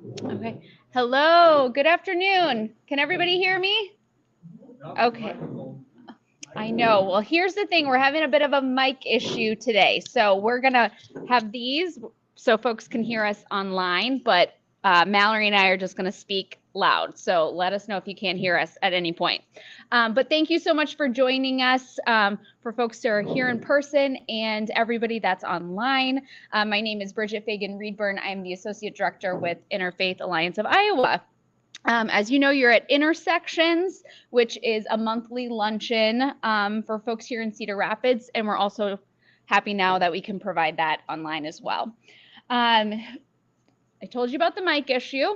Okay. Hello, good afternoon. Can everybody hear me? Okay. I know. Well, here's the thing. We're having a bit of a mic issue today. So we're going to have these so folks can hear us online, but Mallory and I are just going to speak loud. So let us know if you can't hear us at any point. But thank you so much for joining us, for folks who are here in person and everybody that's online. My name is Bridget Fagan-Reedburn. I'm the Associate Director with Interfaith Alliance of Iowa. As you know, you're at Intersections, which is a monthly luncheon for folks here in Cedar Rapids, and we're also happy now that we can provide that online as well. I told you about the mic issue.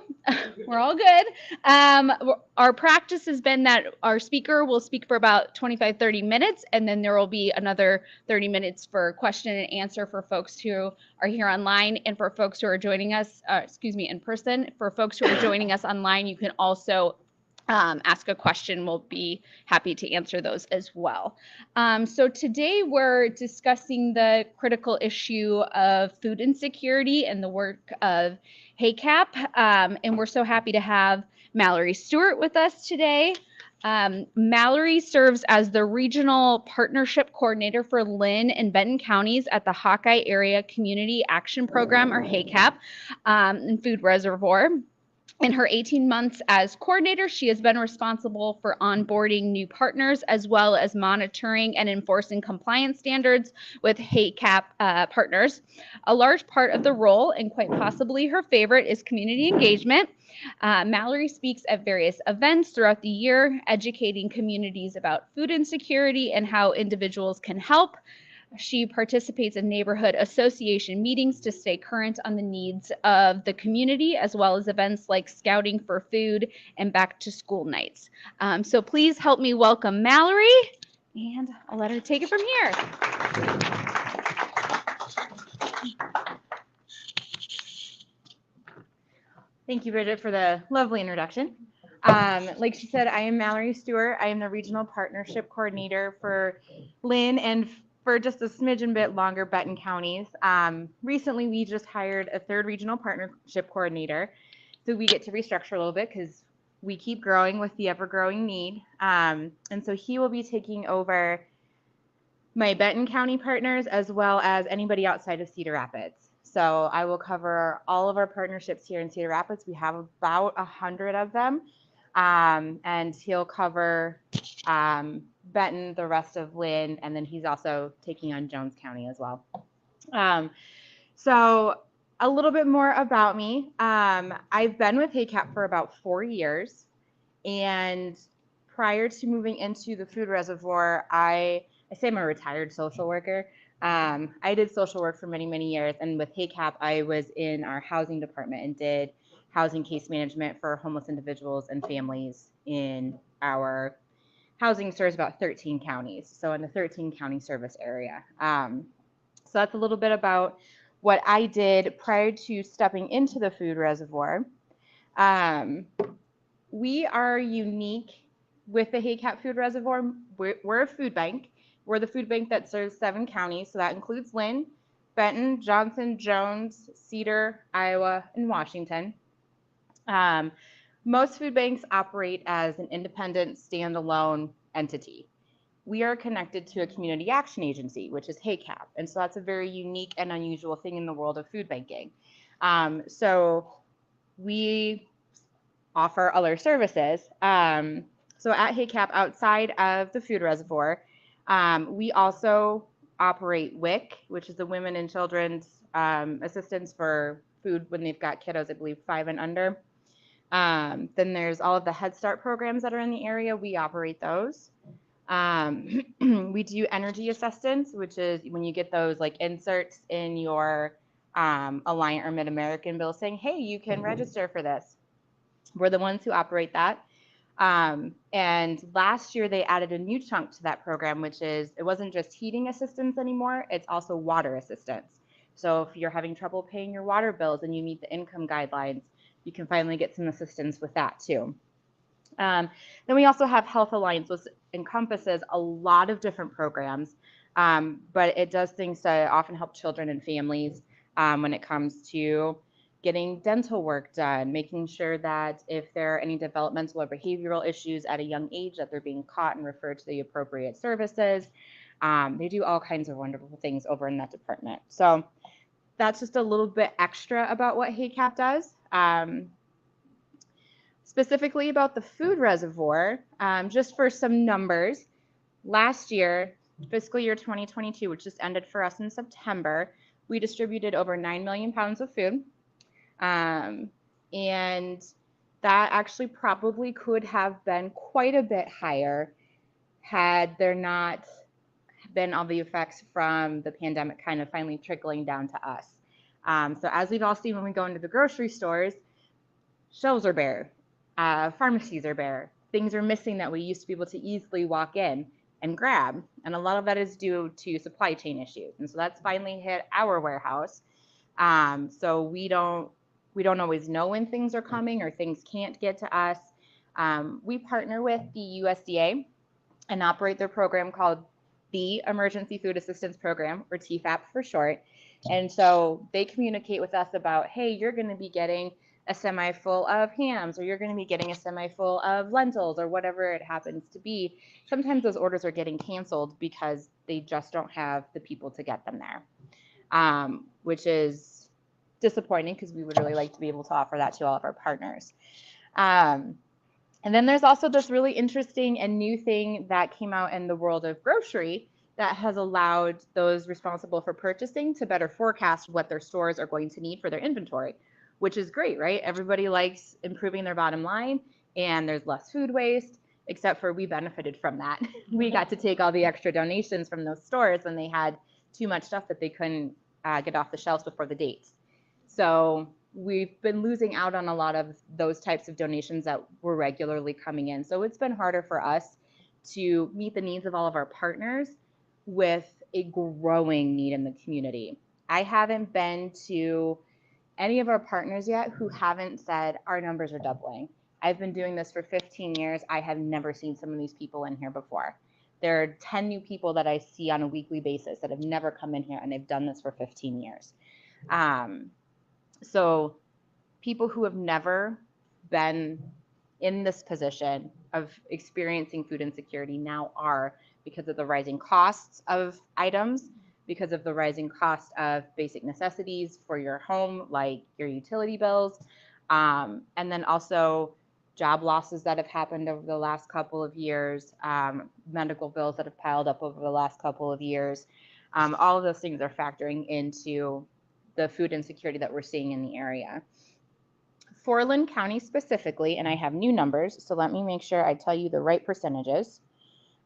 We're all good. Our practice has been that our speaker will speak for about 25-30 minutes, and then there will be another 30 minutes for question and answer for folks who are here online, and for folks who are joining us, in person. For folks who are joining us online, you can also ask a question. We'll be happy to answer those as well. So today we're discussing the critical issue of food insecurity and the work of HACAP. And we're so happy to have Mallory Stewart with us today. Mallory serves as the Regional Partnership Coordinator for Linn and Benton Counties at the Hawkeye Area Community Action Program, or HACAP, and Food Reservoir. In her 18 months as coordinator, she has been responsible for onboarding new partners as well as monitoring and enforcing compliance standards with HACAP partners. A large part of the role, and quite possibly her favorite, is community engagement. Mallory speaks at various events throughout the year, educating communities about food insecurity and how individuals can help. She participates in neighborhood association meetings to stay current on the needs of the community, as well as events like Scouting for Food and Back to School Nights. So please help me welcome Mallory, and I'll let her take it from here. Thank you, Bridget, for the lovely introduction. Like she said, I am Mallory Stewart. I am the Regional Partnership Coordinator for Linn and for just a smidgen bit longer, Benton Counties. Recently, we just hired a third Regional Partnership Coordinator, so we get to restructure a little bit because we keep growing with the ever-growing need. And so he will be taking over my Benton County partners as well as anybody outside of Cedar Rapids. So I will cover all of our partnerships here in Cedar Rapids. We have about 100 of them. And he'll cover Benton, the rest of Linn, and then he's also taking on Jones County as well. So a little bit more about me. I've been with HACAP for about 4 years. And prior to moving into the food reservoir, I say I'm a retired social worker. I did social work for many, many years. And with HACAP, I was in our housing department and did housing case management for homeless individuals and families in our housing serves about 13 counties. So in the 13 county service area. So that's a little bit about what I did prior to stepping into the food reservoir. We are unique with the HACAP Food Reservoir. We're a food bank. We're the food bank that serves 7 counties. So that includes Linn, Benton, Johnson, Jones, Cedar, Iowa, and Washington. Most food banks operate as an independent, standalone entity. We are connected to a community action agency, which is HACAP. And so that's a very unique and unusual thing in the world of food banking. So we offer other services. So at HACAP, outside of the food reservoir, we also operate WIC, which is the Women and Children's Assistance for Food when they've got kiddos, I believe, 5 and under. Then there's all of the Head Start programs that are in the area. We operate those. We do energy assistance, which is when you get those like inserts in your Alliant or Mid-American bill saying, hey, you can register for this. We're the ones who operate that. And last year they added a new chunk to that program, which is it wasn't just heating assistance anymore, it's also water assistance. So if you're having trouble paying your water bills and you meet the income guidelines, you can finally get some assistance with that too. Then we also have Health Alliance, which encompasses a lot of different programs, but it does things to often help children and families when it comes to getting dental work done, making sure that if there are any developmental or behavioral issues at a young age, that they're being caught and referred to the appropriate services. They do all kinds of wonderful things over in that department. So that's just a little bit extra about what HACAP does. Specifically about the food reservoir, just for some numbers, last year, fiscal year 2022, which just ended for us in September, we distributed over 9 million pounds of food. And that actually probably could have been quite a bit higher had there not been all the effects from the pandemic kind of finally trickling down to us. So as we've all seen when we go into the grocery stores, shelves are bare, pharmacies are bare, things are missing that we used to be able to easily walk in and grab. And a lot of that is due to supply chain issues. And so that's finally hit our warehouse. So we don't always know when things are coming or things can't get to us. We partner with the USDA and operate their program called the Emergency Food Assistance Program, or TFAP for short. And so they communicate with us about, hey, you're going to be getting a semi full of hams, or you're going to be getting a semi full of lentils, or whatever it happens to be. Sometimes those orders are getting canceled because they just don't have the people to get them there, which is disappointing because we would really like to be able to offer that to all of our partners. And then there's also this really interesting and new thing that came out in the world of grocery that has allowed those responsible for purchasing to better forecast what their stores are going to need for their inventory, which is great, right? Everybody likes improving their bottom line, and there's less food waste, except for we benefited from that. We got to take all the extra donations from those stores when they had too much stuff that they couldn't get off the shelves before the dates. So we've been losing out on a lot of those types of donations that were regularly coming in. So it's been harder for us to meet the needs of all of our partners with a growing need in the community. I haven't been to any of our partners yet who haven't said our numbers are doubling. I've been doing this for 15 years. I have never seen some of these people in here before. There are 10 new people that I see on a weekly basis that have never come in here, and they've done this for 15 years. So people who have never been in this position of experiencing food insecurity now are, because of the rising costs of items, because of the rising cost of basic necessities for your home, like your utility bills, and then also job losses that have happened over the last couple of years, medical bills that have piled up over the last couple of years. All of those things are factoring into the food insecurity that we're seeing in the area. For Linn County specifically, and I have new numbers, so let me make sure I tell you the right percentages.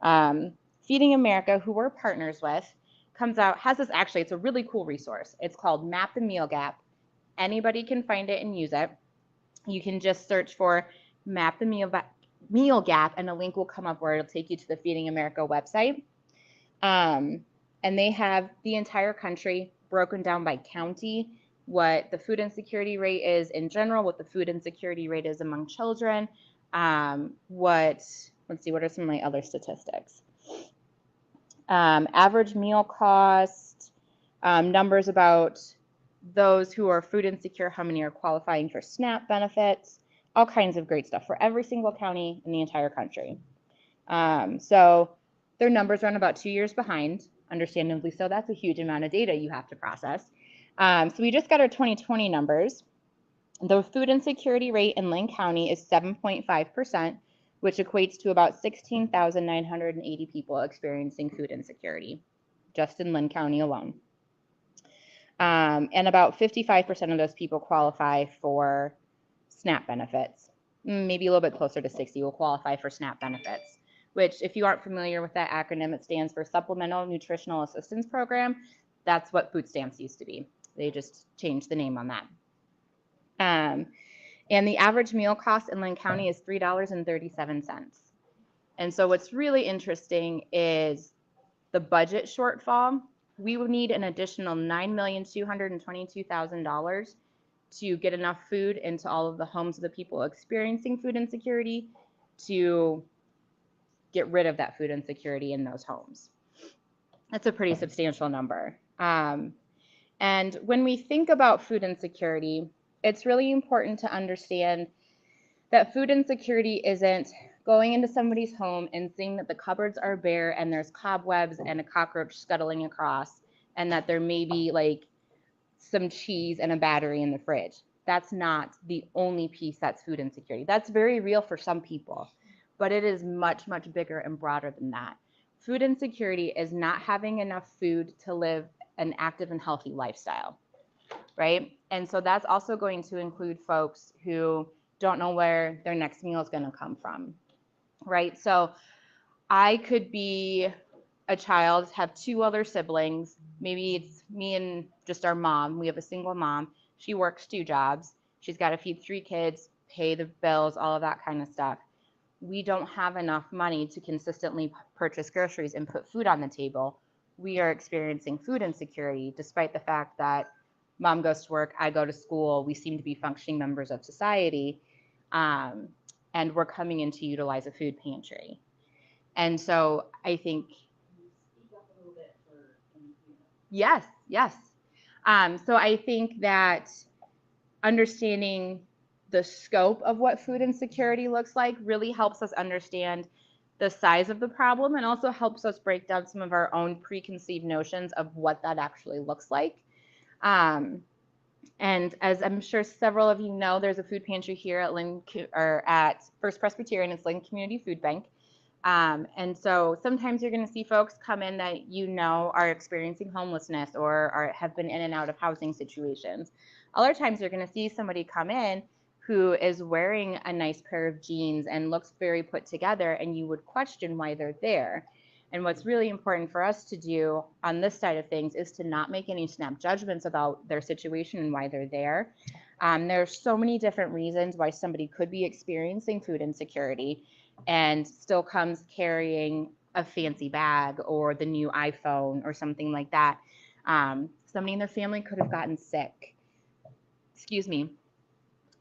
Feeding America, who we're partners with, comes out, has this, actually, it's a really cool resource. It's called Map the Meal Gap. Anybody can find it and use it. You can just search for Map the Meal Gap, and a link will come up where it'll take you to the Feeding America website. And they have the entire country broken down by county, what the food insecurity rate is in general, what the food insecurity rate is among children, let's see, what are some of my other statistics? Average meal cost, numbers about those who are food insecure, how many are qualifying for SNAP benefits, all kinds of great stuff for every single county in the entire country. So their numbers run about 2 years behind, understandably so. That's a huge amount of data you have to process. So we just got our 2020 numbers. The food insecurity rate in Linn County is 7.5%, which equates to about 16,980 people experiencing food insecurity, just in Linn County alone. And about 55% of those people qualify for SNAP benefits. Maybe a little bit closer to 60 will qualify for SNAP benefits, which, if you aren't familiar with that acronym, it stands for Supplemental Nutritional Assistance Program. That's what food stamps used to be. They just changed the name on that. And the average meal cost in Linn County is $3.37. And so what's really interesting is the budget shortfall. We would need an additional $9,222,000 to get enough food into all of the homes of the people experiencing food insecurity to get rid of that food insecurity in those homes. That's a pretty substantial number. And when we think about food insecurity, it's really important to understand that food insecurity isn't going into somebody's home and seeing that the cupboards are bare and there's cobwebs and a cockroach scuttling across, and that there may be like some cheese and a battery in the fridge. That's not the only piece that's food insecurity. That's very real for some people, but it is much, much bigger and broader than that. Food insecurity is not having enough food to live an active and healthy lifestyle, right? And so that's also going to include folks who don't know where their next meal is going to come from, right? So I could be a child, have two other siblings. Maybe it's me and just our mom. We have a single mom. She works 2 jobs. She's got to feed 3 kids, pay the bills, all of that kind of stuff. We don't have enough money to consistently purchase groceries and put food on the table. We are experiencing food insecurity despite the fact that mom goes to work, I go to school, we seem to be functioning members of society, and we're coming in to utilize a food pantry. And so I think, yes, yes. So I think that understanding the scope of what food insecurity looks like really helps us understand the size of the problem, and also helps us break down some of our own preconceived notions of what that actually looks like. And as I'm sure several of you know, there's a food pantry here at First Presbyterian. It's Linn Community Food Bank. And so sometimes you're going to see folks come in that you know are experiencing homelessness or have been in and out of housing situations. Other times you're going to see somebody come in who is wearing a nice pair of jeans and looks very put together, and you would question why they're there. And what's really important for us to do on this side of things is to not make any snap judgments about their situation and why they're there. There's so many different reasons why somebody could be experiencing food insecurity and still comes carrying a fancy bag or the new iPhone or something like that. Somebody in their family could have gotten sick. Excuse me.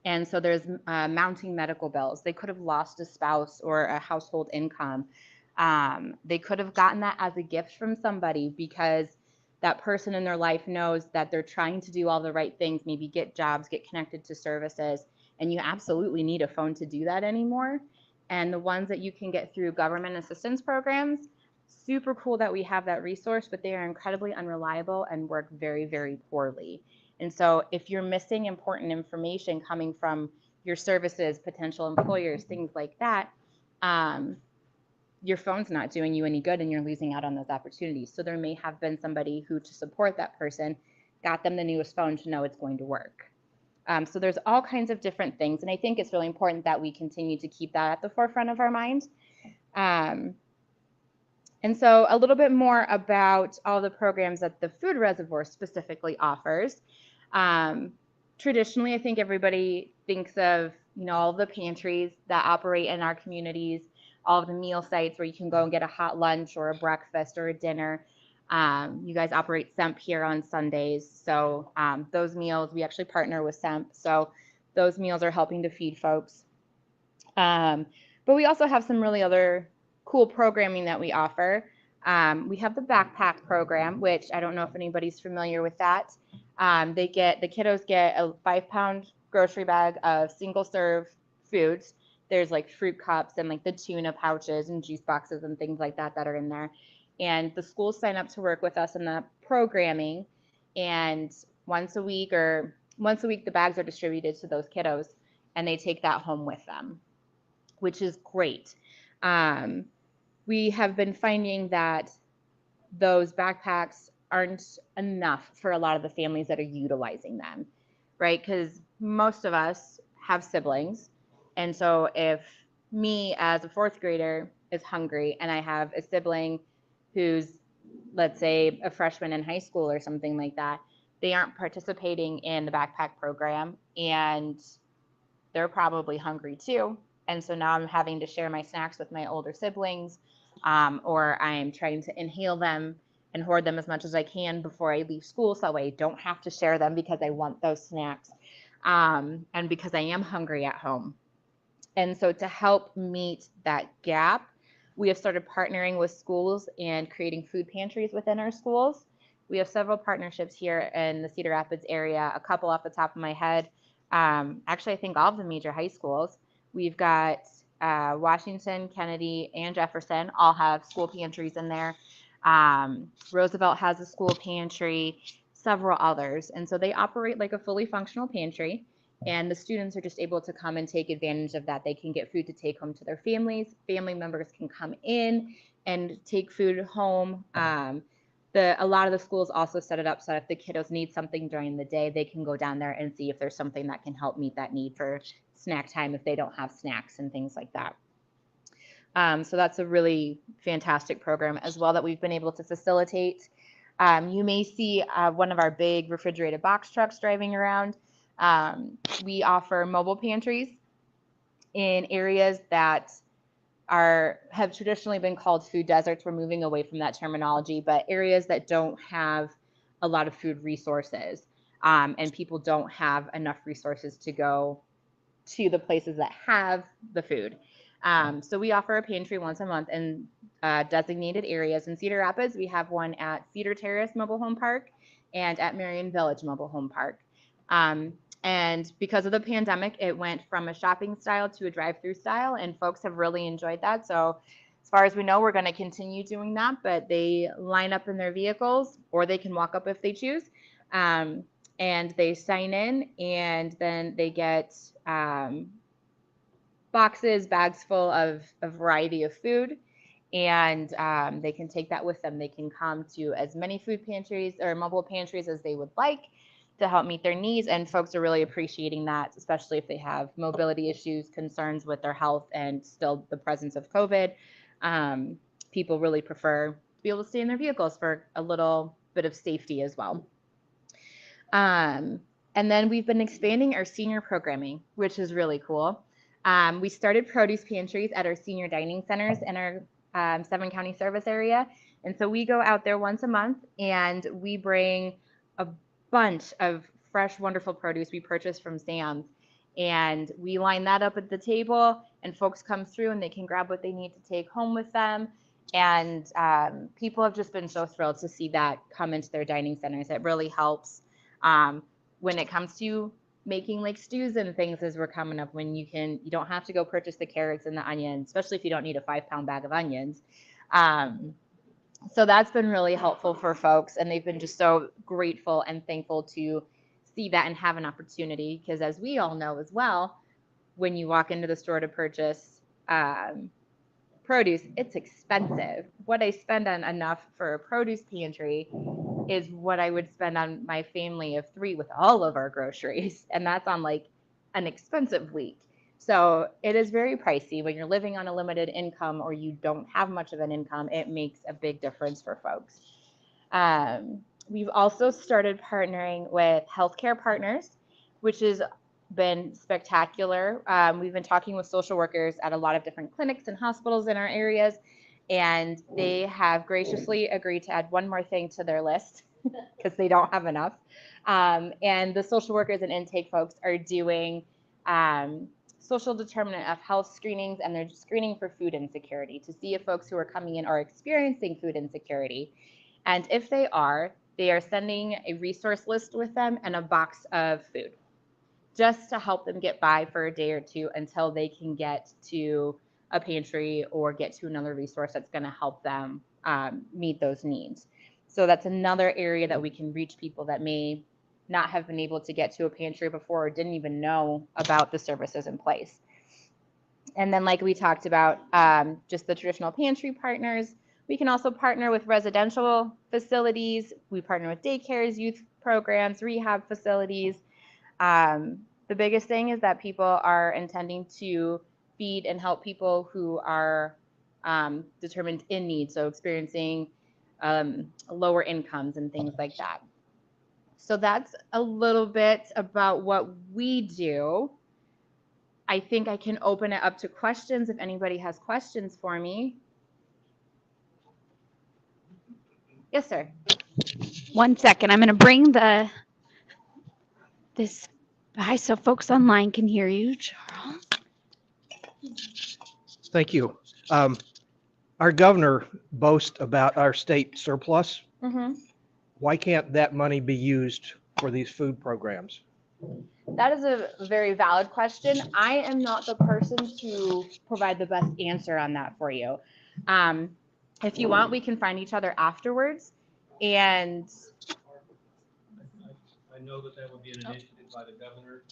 And so there's mounting medical bills. They could have lost a spouse or a household income. They could have gotten that as a gift from somebody because that person in their life knows that they're trying to do all the right things, maybe get jobs, get connected to services, and you absolutely need a phone to do that anymore. And the ones that you can get through government assistance programs, super cool that we have that resource, but they are incredibly unreliable and work very, very poorly. And so if you're missing important information coming from your services, potential employers, things like that, your phone's not doing you any good and you're losing out on those opportunities. So there may have been somebody who, to support that person, got them the newest phone to know it's going to work. So there's all kinds of different things. And I think it's really important that we continue to keep that at the forefront of our mind. And so a little bit more about all the programs that the Food Reservoir specifically offers. Traditionally, I think everybody thinks of, all the pantries that operate in our communities, all of the meal sites where you can go and get a hot lunch or a breakfast or a dinner. You guys operate SEMP here on Sundays. So those meals, we actually partner with SEMP. So those meals are helping to feed folks. But we also have some really other cool programming that we offer. We have the backpack program, which I don't know if anybody's familiar with that. The kiddos get a 5-pound grocery bag of single serve foods. There's like fruit cups and like the tuna pouches and juice boxes and things like that are in there. And the schools sign up to work with us in the programming. And once a week the bags are distributed to those kiddos and they take that home with them, which is great. We have been finding that those backpacks aren't enough for a lot of the families that are utilizing them, right? Because most of us have siblings. And so if me as a 4th grader is hungry and I have a sibling who's, let's say, a freshman in high school or something like that, they aren't participating in the backpack program and they're probably hungry too. And so now I'm having to share my snacks with my older siblings, or I'm trying to inhale them and hoard them as much as I can before I leave school, so that way I don't have to share them because I want those snacks, and because I am hungry at home. And so to help meet that gap, we have started partnering with schools and creating food pantries within our schools. We have several partnerships here in the Cedar Rapids area, a couple off the top of my head. Actually, I think all of the major high schools. We've got Washington, Kennedy, and Jefferson all have school pantries in there. Roosevelt has a school pantry, several others. And so they operate like a fully functional pantry. And the students are just able to come and take advantage of that. They can get food to take home to their families. Family members can come in and take food home. A lot of the schools also set it up so that if the kiddos need something during the day, they can go down there and see if there's something that can help meet that need for snack time if they don't have snacks and things like that. So that's a really fantastic program as well that we've been able to facilitate. You may see one of our big refrigerated box trucks driving around. We offer mobile pantries in areas that have traditionally been called food deserts. We're moving away from that terminology, but areas that don't have a lot of food resources, and people don't have enough resources to go to the places that have the food. So we offer a pantry once a month in designated areas. In Cedar Rapids, we have one at Cedar Terrace Mobile Home Park and at Marion Village Mobile Home Park. And because of the pandemic, it went from a shopping style to a drive-through style, and folks have really enjoyed that. So as far as we know, we're going to continue doing that, but they line up in their vehicles, or they can walk up if they choose, and they sign in, and then they get boxes, bags full of a variety of food, and they can take that with them. They can come to as many food pantries or mobile pantries as they would like to help meet their needs, and folks are really appreciating that, especially if they have mobility issues, concerns with their health, and still the presence of COVID. People really prefer to be able to stay in their vehicles for a little bit of safety as well. And then we've been expanding our senior programming, which is really cool. We started produce pantries at our senior dining centers in our 7-county service area. And so we go out there once a month, and we bring a bunch of fresh, wonderful produce we purchase from Sam's. And we line that up at the table, and folks come through and they can grab what they need to take home with them. And people have just been so thrilled to see that come into their dining centers. It really helps when it comes to making like stews and things as we're coming up, when you don't have to go purchase the carrots and the onions, especially if you don't need a 5-pound bag of onions. So that's been really helpful for folks, and they've been just so grateful and thankful to see that and have an opportunity, because as we all know as well, when you walk into the store to purchase produce, it's expensive. What I spend on enough for a produce pantry is what I would spend on my family of 3 with all of our groceries, and that's on like an expensive week. So it is very pricey when you're living on a limited income or you don't have much of an income. It makes a big difference for folks. We've also started partnering with healthcare partners, which has been spectacular. We've been talking with social workers at a lot of different clinics and hospitals in our areas, and they have graciously agreed to add one more thing to their list because they don't have enough. And the social workers and intake folks are doing social determinant of health screenings, and they're screening for food insecurity to see if folks who are coming in are experiencing food insecurity. And if they are sending a resource list with them and a box of food just to help them get by for a day or two until they can get to a pantry or get to another resource that's going to help them meet those needs. So that's another area that we can reach people that may not have been able to get to a pantry before or didn't even know about the services in place. And then like we talked about, just the traditional pantry partners, we can also partner with residential facilities. We partner with daycares, youth programs, rehab facilities. The biggest thing is that people are intending to feed and help people who are determined in need, so experiencing lower incomes and things like that. So that's a little bit about what we do. I think I can open it up to questions if anybody has questions for me. Yes, sir. 1 second. I'm going to bring this by so folks online can hear you, Charles. Thank you. Our governor boasts about our state surplus. Mm-hmm. Why can't that money be used for these food programs? That is a very valid question. I am not the person to provide the best answer on that for you. If you want, we can find each other afterwards. And I know that would be an initiative by the governor.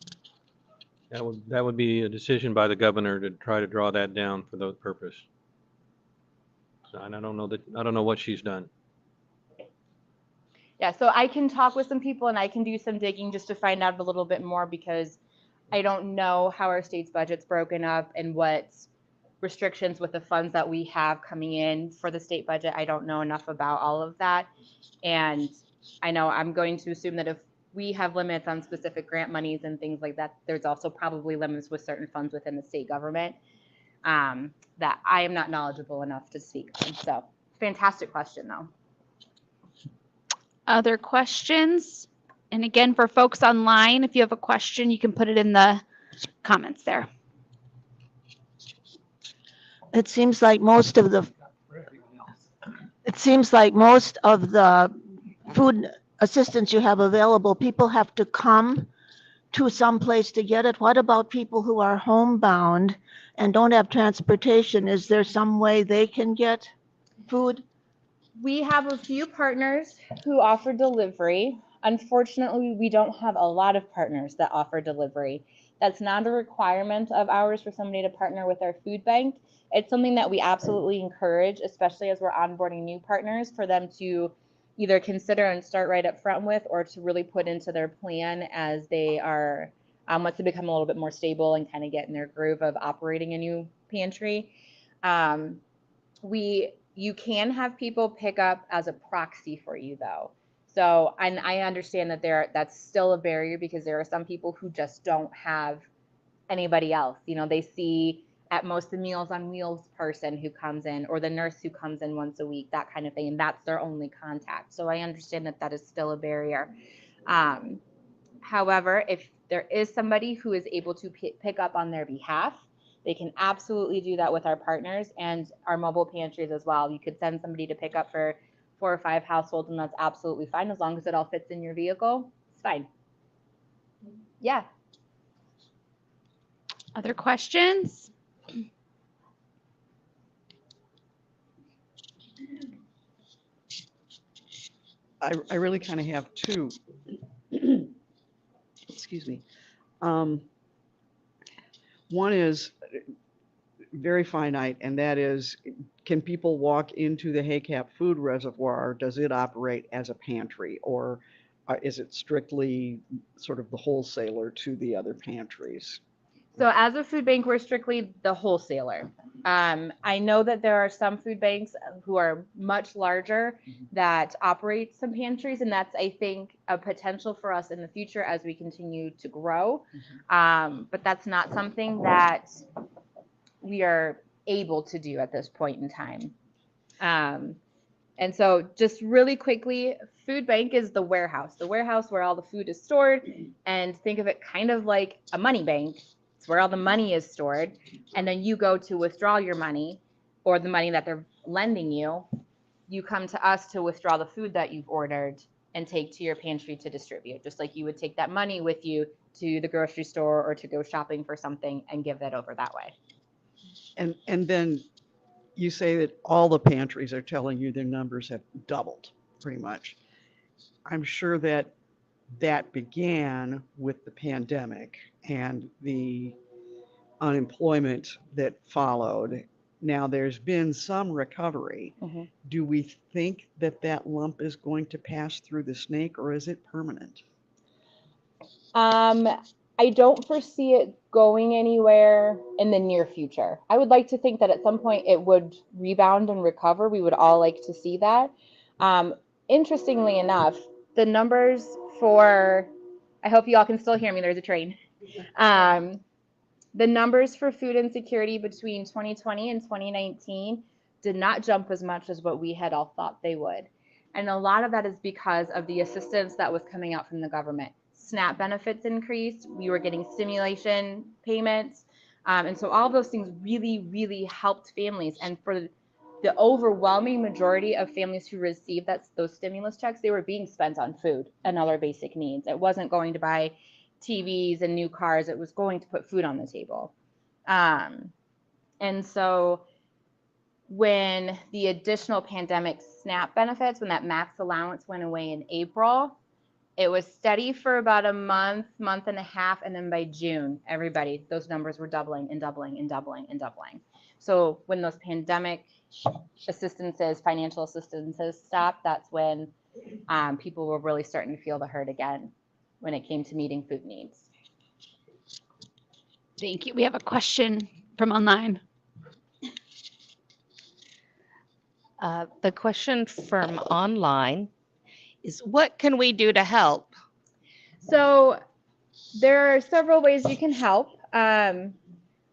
That would be a decision by the governor to try to draw that down for that purpose. And I don't know what she's done. yeah, so I can talk with some people and I can do some digging just to find out a little bit more, because I don't know how our state's budget's broken up and what restrictions with the funds that we have coming in for the state budget. I don't know enough about all of that. And I know I'm going to assume that if we have limits on specific grant monies and things like that, there's also probably limits with certain funds within the state government that I am not knowledgeable enough to speak on. So fantastic question though. Other questions? And again, for folks online, if you have a question, you can put it in the comments there. It seems like most of the food assistance you have available, people have to come to some place to get it. What about people who are homebound and don't have transportation? Is there some way they can get food? We have a few partners who offer delivery. Unfortunately, we don't have a lot of partners that offer delivery. That's not a requirement of ours for somebody to partner with our food bank. It's something that we absolutely encourage, especially as we're onboarding new partners, for them to either consider and start right up front with, or to really put into their plan as they are once they become a little bit more stable and kind of get in their groove of operating a new pantry. You can have people pick up as a proxy for you though. So, and I understand that that's still a barrier, because there are some people who just don't have anybody else. You know, they see at most the Meals on Wheels person who comes in, or the nurse who comes in once a week, that kind of thing. And that's their only contact. So I understand that that is still a barrier. However, if there is somebody who is able to pick up on their behalf, they can absolutely do that with our partners and our mobile pantries as well. You could send somebody to pick up for 4 or 5 households, and that's absolutely fine as long as it all fits in your vehicle. It's fine. Yeah. Other questions? I really kind of have two. Excuse me. One is very finite, and that is, can people walk into the HACAP Food Reservoir? Does it operate as a pantry, or is it strictly sort of the wholesaler to the other pantries? So as a food bank, we're strictly the wholesaler. I know that there are some food banks who are much larger that operate some pantries, and that's, I think, a potential for us in the future as we continue to grow. But that's not something that we are able to do at this point in time. And so just really quickly, food bank is the warehouse where all the food is stored, and think of it kind of like a money bank. It's where all the money is stored, and then you go to withdraw your money, or the money that they're lending you. You come to us to withdraw the food that you've ordered and take to your pantry to distribute, just like you would take that money with you to the grocery store or to go shopping for something and give that over that way. And then you say that all the pantries are telling you their numbers have doubled, pretty much. I'm sure that began with the pandemic and the unemployment that followed. Now there's been some recovery. Mm-hmm. Do we think that that lump is going to pass through the snake, or is it permanent? I don't foresee it going anywhere in the near future. I would like to think that at some point it would rebound and recover. We would all like to see that. Interestingly enough, the numbers for, I hope you all can still hear me, there's a train. The numbers for food insecurity between 2020 and 2019 did not jump as much as what we had all thought they would. And a lot of that is because of the assistance that was coming out from the government. SNAP benefits increased, we were getting stimulation payments. And so all of those things really, really helped families. And for the overwhelming majority of families who received those stimulus checks, they were being spent on food and other basic needs. It wasn't going to buy TVs and new cars. It was going to put food on the table. And so when the additional pandemic SNAP benefits, when that max allowance went away in April, it was steady for about a month, month and a half, and then by June, everybody, those numbers were doubling and doubling and doubling and doubling. So when those pandemic assistances, financial assistances stopped, that's when people were really starting to feel the hurt again when it came to meeting food needs. Thank you. We have a question from online. The question from online is, what can we do to help? So there are several ways you can help. I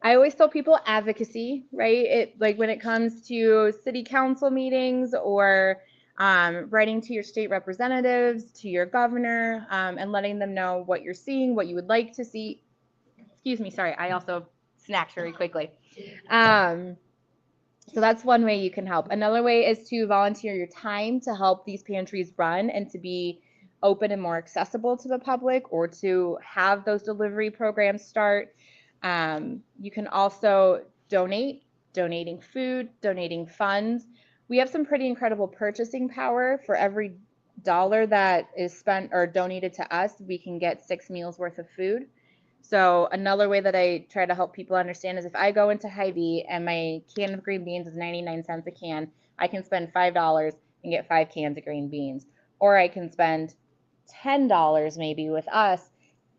always tell people advocacy, right? It, like when it comes to city council meetings or writing to your state representatives, to your governor, and letting them know what you're seeing, what you would like to see. Excuse me, sorry, I also snacked very quickly. So that's one way you can help. Another way is to volunteer your time to help these pantries run and to be open and more accessible to the public, or to have those delivery programs start. You can also donating food, donating funds. We have some pretty incredible purchasing power. For every dollar that is spent or donated to us, we can get 6 meals worth of food. So another way that I try to help people understand is if I go into Hy-Vee and my can of green beans is 99 cents a can, I can spend $5 and get 5 cans of green beans. Or I can spend $10 maybe with us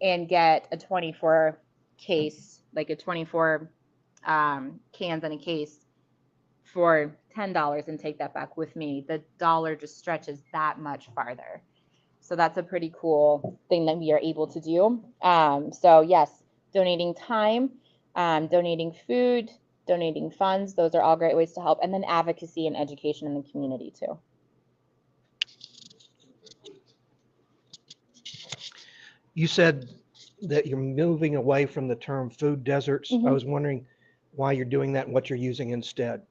and get a 24 case, like a 24 cans in a case for $10 and take that back with me. The dollar just stretches that much farther. So that's a pretty cool thing that we are able to do. So yes, donating time, donating food, donating funds, those are all great ways to help. And then advocacy and education in the community too. You said that you're moving away from the term food deserts. I was wondering why you're doing that and what you're using instead.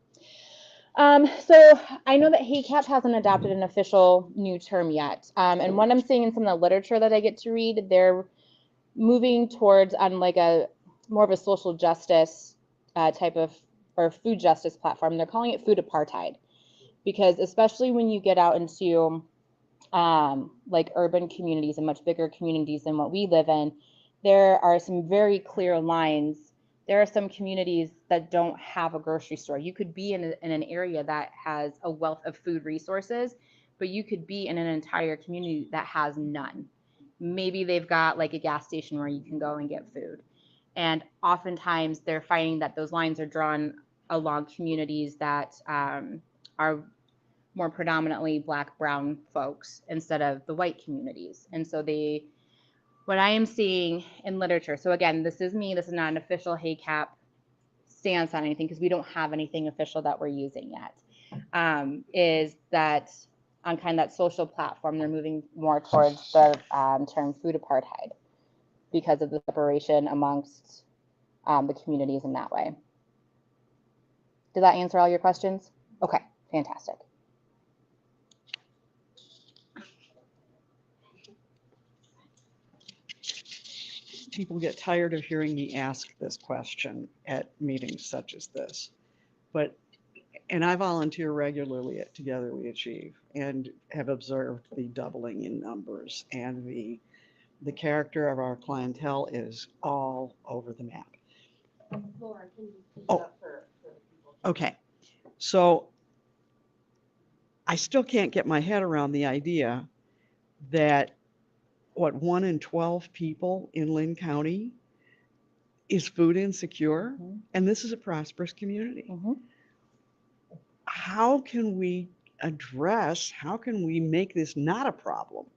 So I know that HACAP hasn't adopted an official new term yet. And what I'm seeing in some of the literature that I get to read, they're moving towards on like a more of a social justice type of, or food justice platform. They're calling it food apartheid, because especially when you get out into like urban communities and much bigger communities than what we live in, there are some very clear lines. There are some communities that don't have a grocery store. You could be in an area that has a wealth of food resources, but you could be in an entire community that has none. Maybe they've got like a gas station where you can go and get food. And oftentimes they're finding that those lines are drawn along communities that are more predominantly Black, brown folks instead of the white communities. And so what I am seeing in literature, so again, this is me, this is not an official HACAP stance on anything because we don't have anything official that we're using yet, is that on kind of that social platform, they're moving more towards the term food apartheid because of the separation amongst the communities in that way. Did that answer all your questions? Okay, fantastic. People get tired of hearing me ask this question at meetings such as this, and I volunteer regularly at Together We Achieve and have observed the doubling in numbers, and the character of our clientele is all over the map. Laura, can you speak up for people? Okay, so I still can't get my head around the idea that 1 in 12 people in Linn County is food insecure, and this is a prosperous community. How can we make this not a problem?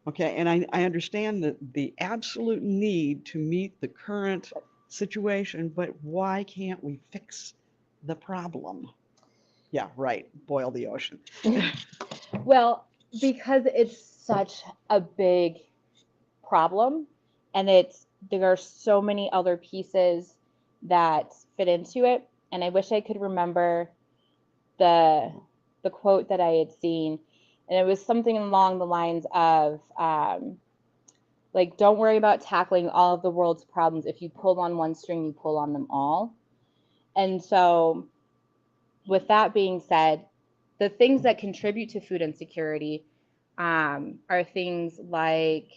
Okay, and I understand that the absolute need to meet the current situation, but why can't we fix the problem? Yeah, right, boil the ocean. Well, because it's such a big problem, and there are so many other pieces that fit into it. And I wish I could remember the quote that I had seen, and it was something along the lines of Like, don't worry about tackling all of the world's problems. If you pull on one string, you pull on them all. And so, with that being said, the things that contribute to food insecurity are things like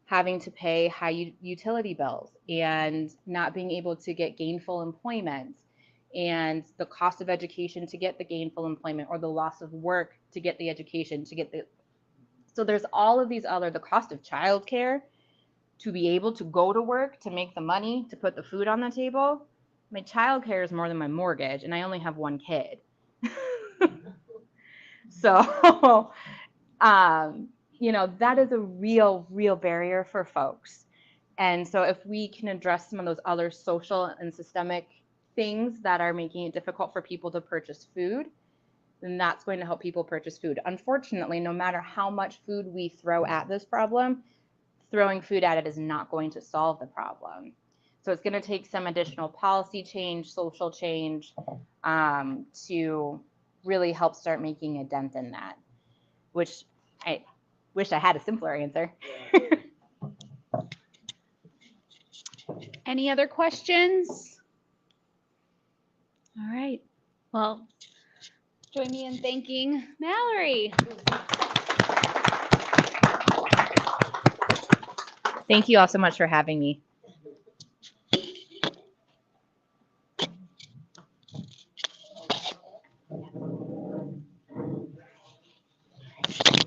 having to pay high utility bills and not being able to get gainful employment, and the cost of education to get the gainful employment, or the loss of work to get the education, to get the. So there's all of these other, the cost of childcare to be able to go to work, to make the money, to put the food on the table. My childcare is more than my mortgage, and I only have one kid. So, that is a real barrier for folks. And so if we can address some of those other social and systemic things that are making it difficult for people to purchase food, then that's going to help people purchase food. Unfortunately, no matter how much food we throw at this problem, throwing food at it is not going to solve the problem. So it's going to take some additional policy change, social change, to really help start making a dent in that, which I wish I had a simpler answer. Any other questions? All right. Well, join me in thanking Mallory. Thank you all so much for having me.